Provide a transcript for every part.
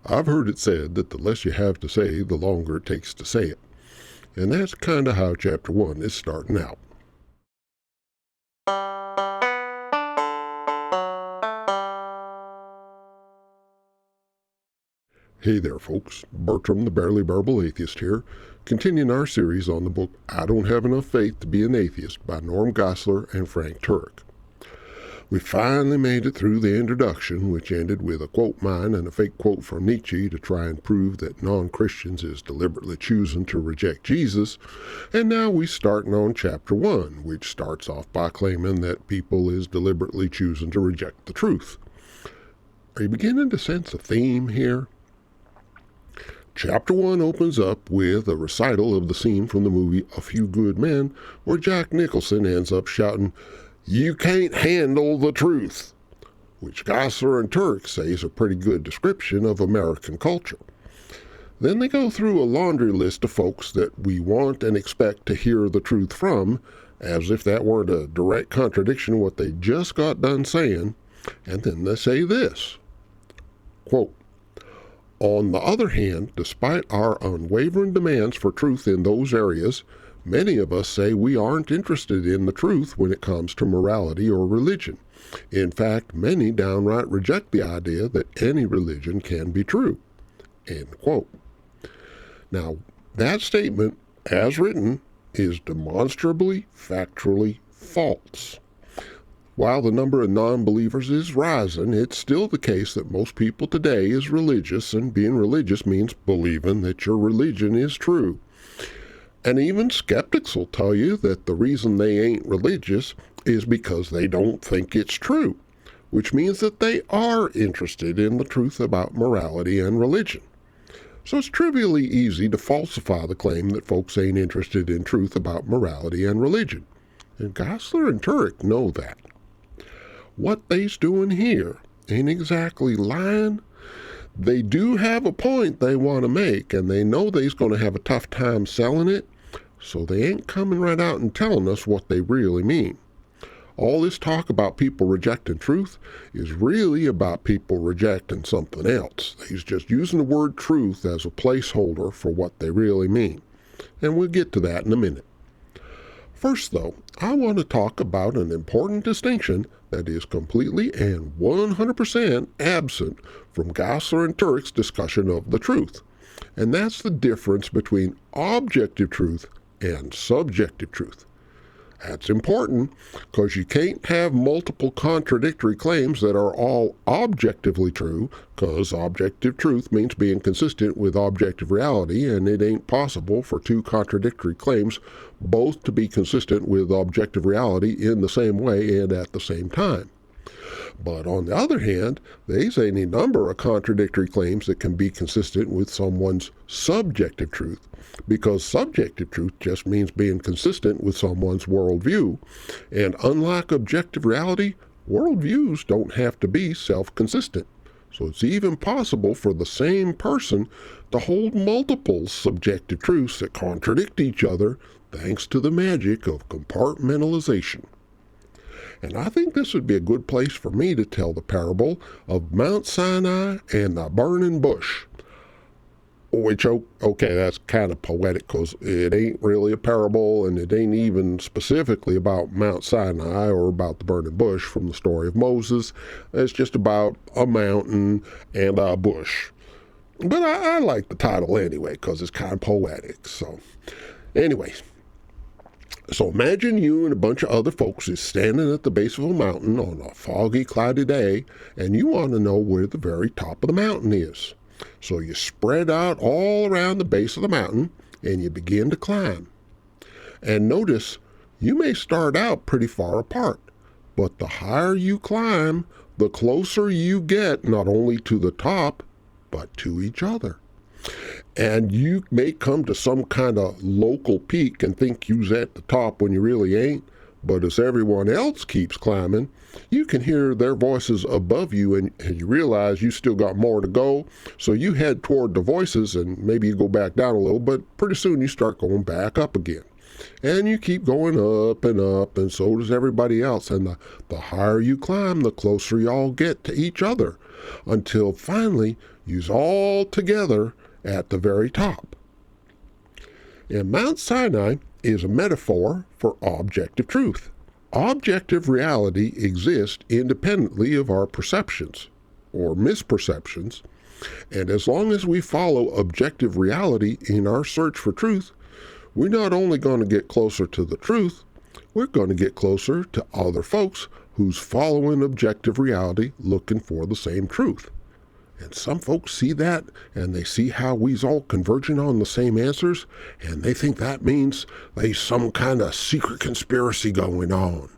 I've heard it said that the less you have to say, the longer it takes to say it. And that's kind of how Chapter 1 is starting out. Hey there, folks. Bertram, the Barely Bearable Atheist here, continuing our series on the book I Don't Have Enough Faith to Be an Atheist by Norm Geisler and Frank Turek. We finally made it through the introduction, which ended with a quote mine and a fake quote from Nietzsche to try and prove that non-Christians is deliberately choosing to reject Jesus. And now we're starting on Chapter 1, which starts off by claiming that people is deliberately choosing to reject the truth. Are you beginning to sense a theme here? Chapter 1 opens up with a recital of the scene from the movie A Few Good Men, where Jack Nicholson ends up shouting, "You can't handle the truth," which Geisler and Turek say is a pretty good description of American culture. Then they go through a laundry list of folks that we want and expect to hear the truth from, as if that weren't a direct contradiction of what they just got done saying, and then they say this, quote, "On the other hand, despite our unwavering demands for truth in those areas, many of us say we aren't interested in the truth when it comes to morality or religion. In fact, many downright reject the idea that any religion can be true." End quote. Now, that statement, as written, is demonstrably, factually false. While the number of non-believers is rising, it's still the case that most people today is religious, and being religious means believing that your religion is true. And even skeptics will tell you that the reason they ain't religious is because they don't think it's true, which means that they are interested in the truth about morality and religion. So it's trivially easy to falsify the claim that folks ain't interested in truth about morality and religion. And Geisler and Turek know that. What they's doing here ain't exactly lying. They do have a point they want to make, and they know they's going to have a tough time selling it, so they ain't coming right out and telling us what they really mean. All this talk about people rejecting truth is really about people rejecting something else. He's just using the word truth as a placeholder for what they really mean. And we'll get to that in a minute. First, though, I want to talk about an important distinction that is completely and 100% absent from Geisler and Turek's discussion of the truth. And that's the difference between objective truth and subjective truth. That's important because you can't have multiple contradictory claims that are all objectively true, because objective truth means being consistent with objective reality, and it ain't possible for two contradictory claims both to be consistent with objective reality in the same way and at the same time. But on the other hand, there's any number of contradictory claims that can be consistent with someone's subjective truth, because subjective truth just means being consistent with someone's worldview. And unlike objective reality, worldviews don't have to be self-consistent. So it's even possible for the same person to hold multiple subjective truths that contradict each other, thanks to the magic of compartmentalization. And I think this would be a good place for me to tell the parable of Mount Sinai and the burning bush. Which, okay, that's kind of poetic because it ain't really a parable, and it ain't even specifically about Mount Sinai or about the burning bush from the story of Moses. It's just about a mountain and a bush. But I like the title anyway because it's kind of poetic. So anyways. So imagine you and a bunch of other folks is standing at the base of a mountain on a foggy, cloudy day, and you want to know where the very top of the mountain is. So you spread out all around the base of the mountain, and you begin to climb. And notice, you may start out pretty far apart, but the higher you climb, the closer you get not only to the top, but to each other. And you may come to some kind of local peak and think you's at the top when you really ain't, but as everyone else keeps climbing, you can hear their voices above you, and you realize you still got more to go, so you head toward the voices, and maybe you go back down a little, but pretty soon you start going back up again. And you keep going up, and so does everybody else, and the higher you climb, the closer y'all get to each other, until finally use all together at the very top. And Mount Sinai is a metaphor for objective truth. Objective reality exists independently of our perceptions or misperceptions, and as long as we follow objective reality in our search for truth, we're not only going to get closer to the truth, we're going to get closer to other folks who's following objective reality looking for the same truth. And some folks see that, and they see how we's all converging on the same answers, and they think that means there's some kind of secret conspiracy going on.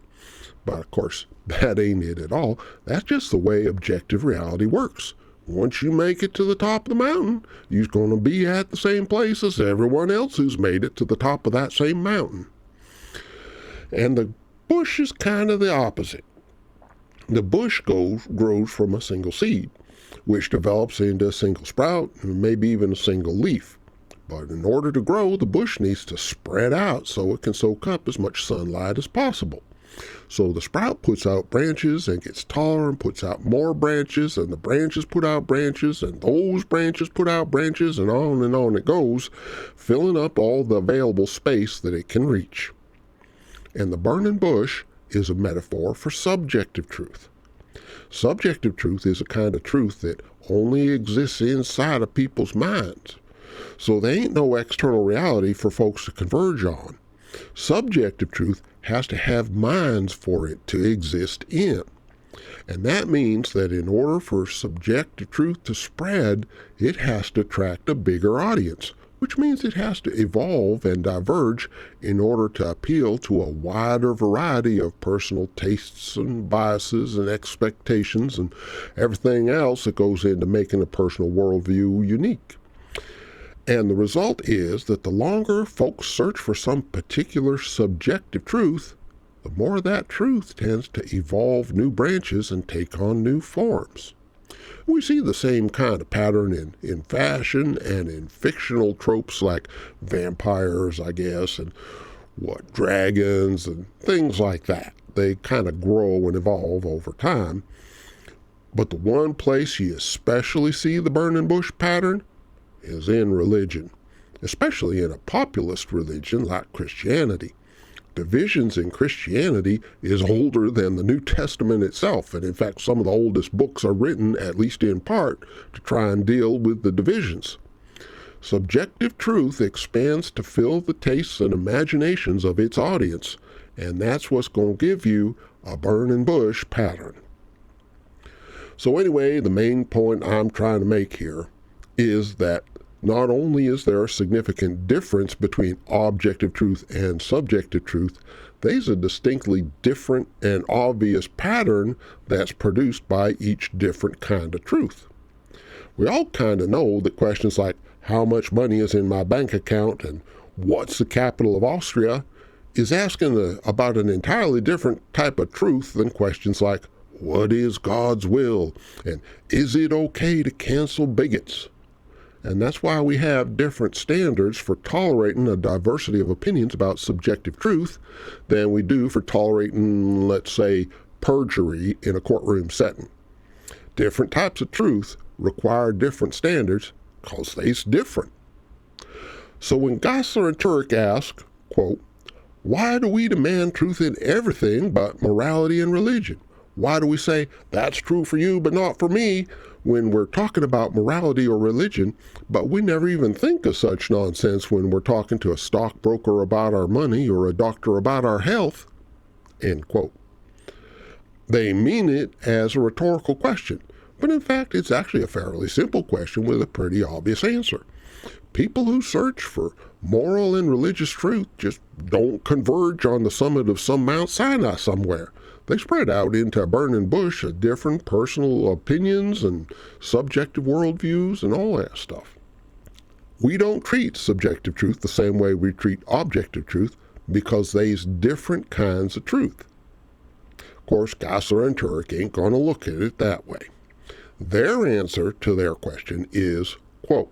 But of course, that ain't it at all. That's just the way objective reality works. Once you make it to the top of the mountain, you're going to be at the same place as everyone else who's made it to the top of that same mountain. And the bush is kind of the opposite. The bush grows from a single seed, which develops into a single sprout and maybe even a single leaf. But in order to grow, the bush needs to spread out so it can soak up as much sunlight as possible. So the sprout puts out branches and gets taller and puts out more branches, and the branches put out branches, and those branches put out branches, and on it goes, filling up all the available space that it can reach. And the burning bush is a metaphor for subjective truth. Subjective truth is a kind of truth that only exists inside of people's minds. So there ain't no external reality for folks to converge on. Subjective truth has to have minds for it to exist in. And that means that in order for subjective truth to spread, it has to attract a bigger audience, which means it has to evolve and diverge in order to appeal to a wider variety of personal tastes and biases and expectations and everything else that goes into making a personal worldview unique. And the result is that the longer folks search for some particular subjective truth, the more that truth tends to evolve new branches and take on new forms. We see the same kind of pattern in fashion and in fictional tropes like vampires, I guess, and dragons and things like that. They kind of grow and evolve over time. But the one place you especially see the burning bush pattern is in religion, especially in a populist religion like Christianity. Divisions in Christianity is older than the New Testament itself, and in fact some of the oldest books are written, at least in part, to try and deal with the divisions. Subjective truth expands to fill the tastes and imaginations of its audience, and that's what's going to give you a burning bush pattern. So anyway, the main point I'm trying to make here is that not only is there a significant difference between objective truth and subjective truth, there's a distinctly different and obvious pattern that's produced by each different kind of truth. We all kind of know that questions like, how much money is in my bank account and what's the capital of Austria is asking about an entirely different type of truth than questions like, what is God's will? And is it okay to cancel bigots? And that's why we have different standards for tolerating a diversity of opinions about subjective truth than we do for tolerating, let's say, perjury in a courtroom setting. Different types of truth require different standards because they're different. So when Geisler and Turek ask, quote, why do we demand truth in everything but morality and religion? Why do we say, that's true for you but not for me, when we're talking about morality or religion, but we never even think of such nonsense when we're talking to a stockbroker about our money or a doctor about our health? End quote. They mean it as a rhetorical question, but in fact it's actually a fairly simple question with a pretty obvious answer. People who search for moral and religious truth just don't converge on the summit of some Mount Sinai somewhere. They spread out into a burning bush of different personal opinions and subjective worldviews and all that stuff. We don't treat subjective truth the same way we treat objective truth because there's different kinds of truth. Of course, Geisler and Turek ain't going to look at it that way. Their answer to their question is, quote,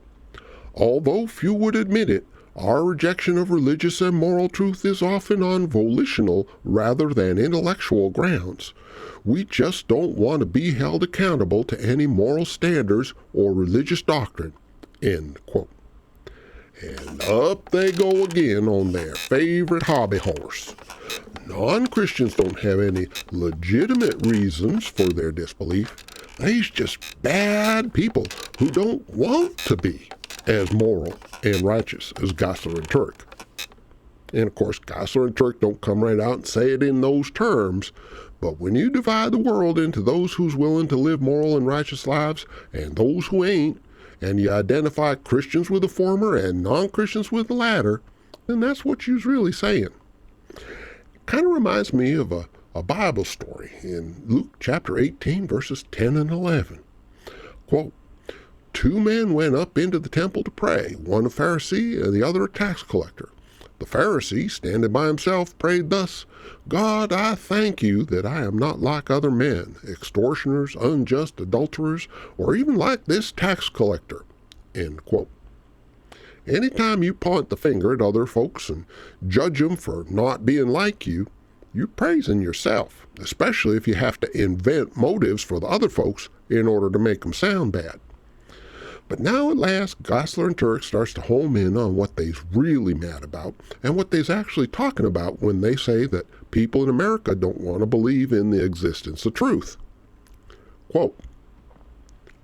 although few would admit it, Our rejection of religious and moral truth is often on volitional rather than intellectual grounds. We just don't want to be held accountable to any moral standards or religious doctrine." End quote. And up they go again on their favorite hobby horse. Non-Christians don't have any legitimate reasons for their disbelief. They's just bad people who don't want to be as moral and righteous as Geisler and Turek. And of course, Geisler and Turek don't come right out and say it in those terms, but when you divide the world into those who's willing to live moral and righteous lives and those who ain't, and you identify Christians with the former and non-Christians with the latter, then that's what you's really saying. Kind of reminds me of a Bible story in Luke chapter 18, verses 10 and 11. Quote, "Two men went up into the temple to pray, one a Pharisee and the other a tax collector. The Pharisee, standing by himself, prayed thus, 'God, I thank you that I am not like other men, extortioners, unjust, adulterers, or even like this tax collector.'" End quote. Anytime you point the finger at other folks and judge them for not being like you, you're praising yourself, especially if you have to invent motives for the other folks in order to make them sound bad. But now at last, Geisler and Turek starts to home in on what they's really mad about and what they's actually talking about when they say that people in America don't want to believe in the existence of truth. Quote,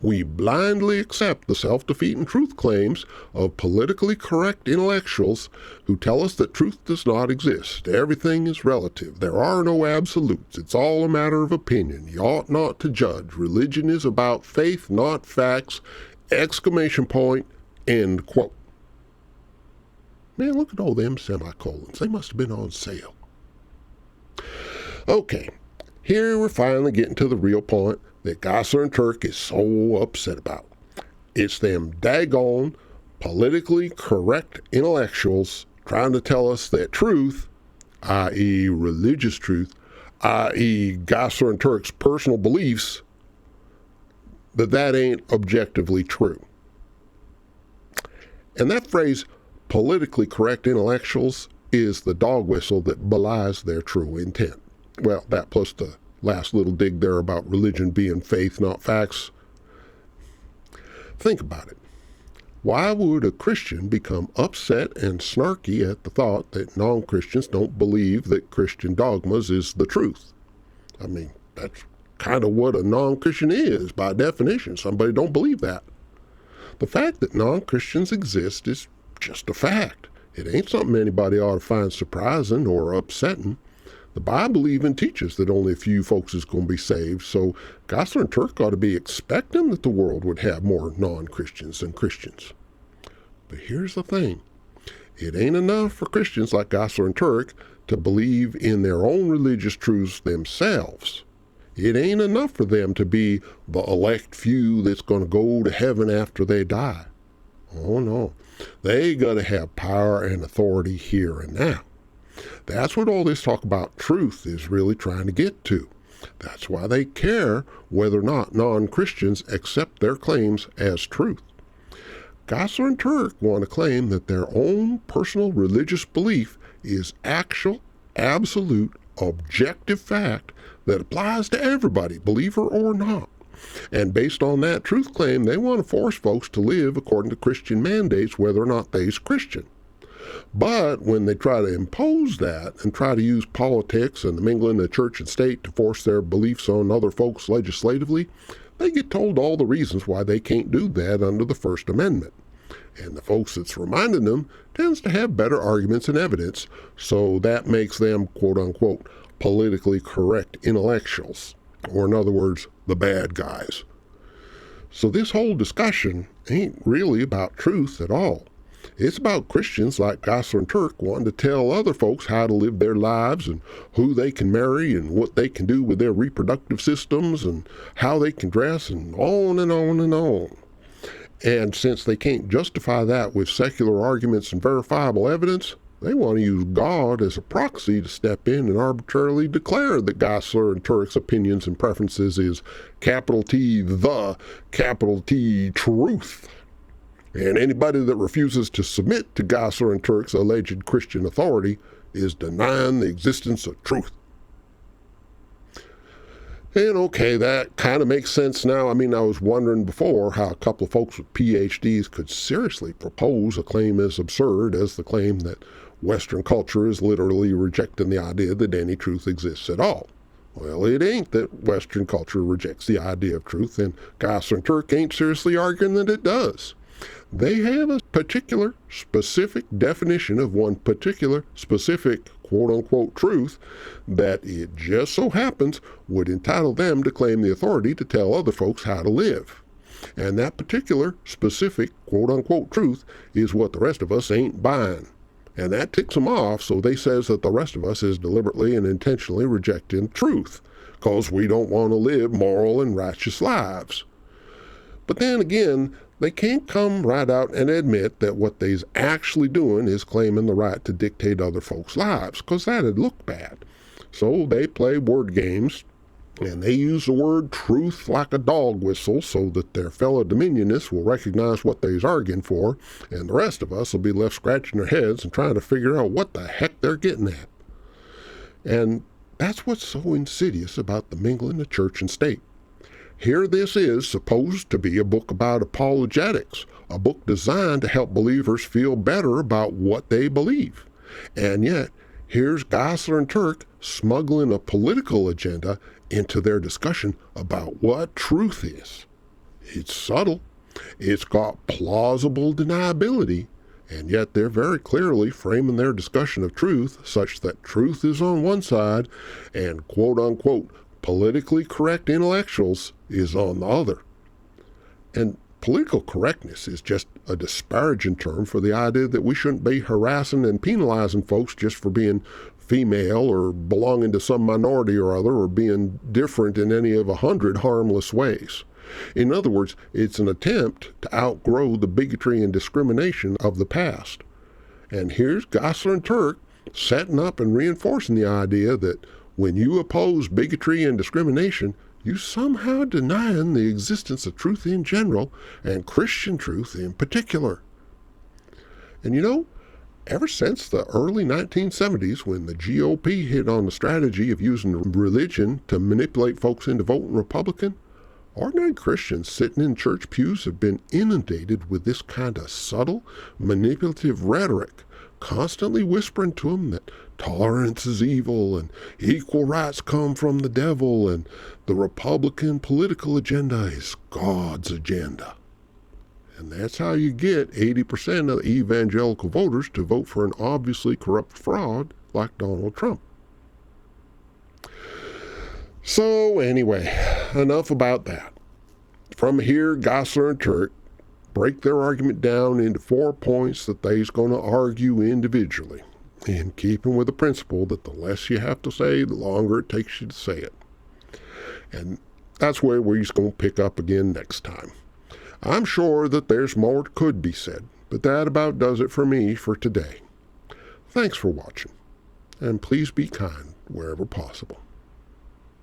"We blindly accept the self-defeating truth claims of politically correct intellectuals who tell us that truth does not exist. Everything is relative. There are no absolutes. It's all a matter of opinion. You ought not to judge. Religion is about faith, not facts. Exclamation point." End quote. Man, look at all them semicolons. They must have been on sale. Okay, here we're finally getting to the real point that Geisler and Turek is so upset about. It's them daggone politically correct intellectuals trying to tell us that truth, i.e. religious truth, i.e. Geisler and Turek's personal beliefs, that ain't objectively true. And that phrase, politically correct intellectuals, is the dog whistle that belies their true intent. Well, that plus the last little dig there about religion being faith, not facts. Think about it. Why would a Christian become upset and snarky at the thought that non-Christians don't believe that Christian dogmas is the truth? I mean, that's kind of what a non-Christian is by definition. Somebody don't believe that. The fact that non-Christians exist is just a fact. It ain't something anybody ought to find surprising or upsetting. The Bible even teaches that only a few folks is going to be saved, so Geisler and Turek ought to be expecting that the world would have more non-Christians than Christians. But here's the thing. It ain't enough for Christians like Geisler and Turek to believe in their own religious truths themselves. It ain't enough for them to be the elect few that's going to go to heaven after they die. Oh no, they got to have power and authority here and now. That's what all this talk about truth is really trying to get to. That's why they care whether or not non-Christians accept their claims as truth. Geisler and Turek want to claim that their own personal religious belief is actual, absolute, objective fact that applies to everybody, believer or not. And based on that truth claim, they want to force folks to live according to Christian mandates, whether or not they's Christian. But when they try to impose that and try to use politics and the mingling of church and state to force their beliefs on other folks legislatively, they get told all the reasons why they can't do that under the First Amendment. And the folks that's reminding them tends to have better arguments and evidence, so that makes them, quote-unquote, politically correct intellectuals, or in other words, the bad guys. So this whole discussion ain't really about truth at all. It's about Christians like Geisler and Turek wanting to tell other folks how to live their lives and who they can marry and what they can do with their reproductive systems and how they can dress and on and on and on. And since they can't justify that with secular arguments and verifiable evidence, they want to use God as a proxy to step in and arbitrarily declare that Geisler and Turek's opinions and preferences is capital T, the capital T, truth. And anybody that refuses to submit to Geisler and Turek's alleged Christian authority is denying the existence of truth. And okay, that kind of makes sense now. I mean, I was wondering before how a couple of folks with PhDs could seriously propose a claim as absurd as the claim that Western culture is literally rejecting the idea that any truth exists at all. Well, it ain't that Western culture rejects the idea of truth, and Geisler and Turek ain't seriously arguing that it does. They have a particular, specific definition of one particular, specific, quote-unquote truth that it just so happens would entitle them to claim the authority to tell other folks how to live. And that particular, specific, quote-unquote truth is what the rest of us ain't buying. And that ticks them off, so they says that the rest of us is deliberately and intentionally rejecting truth, because we don't want to live moral and righteous lives. But then again, they can't come right out and admit that what they's actually doing is claiming the right to dictate other folks' lives, because that'd look bad. So they play word games, and they use the word truth like a dog whistle so that their fellow dominionists will recognize what they's arguing for, and the rest of us will be left scratching their heads and trying to figure out what the heck they're getting at. And that's what's so insidious about the mingling of church and state. Here this is supposed to be a book about apologetics, a book designed to help believers feel better about what they believe. And yet, here's Geisler and Turek smuggling a political agenda into their discussion about what truth is. It's subtle, it's got plausible deniability, and yet they're very clearly framing their discussion of truth such that truth is on one side and quote-unquote politically correct intellectuals is on the other. And political correctness is just a disparaging term for the idea that we shouldn't be harassing and penalizing folks just for being female or belonging to some minority or other or being different in any of 100 harmless ways. In other words, it's an attempt to outgrow the bigotry and discrimination of the past. And here's Geisler and Turek setting up and reinforcing the idea that when you oppose bigotry and discrimination, you somehow denying the existence of truth in general and Christian truth in particular. And you know, ever since the early 1970s, when the GOP hit on the strategy of using religion to manipulate folks into voting Republican, ordinary Christians sitting in church pews have been inundated with this kind of subtle, manipulative rhetoric, constantly whispering to them that tolerance is evil and equal rights come from the devil and the Republican political agenda is God's agenda. And that's how you get 80% of the evangelical voters to vote for an obviously corrupt fraud like Donald Trump. So anyway, enough about that. From here, Geisler and Turek break their argument down into 4 points that they's going to argue individually, in keeping with the principle that the less you have to say, the longer it takes you to say it. And that's where we're just going to pick up again next time. I'm sure that there's more could be said, but that about does it for me for today. Thanks for watching, and please be kind wherever possible.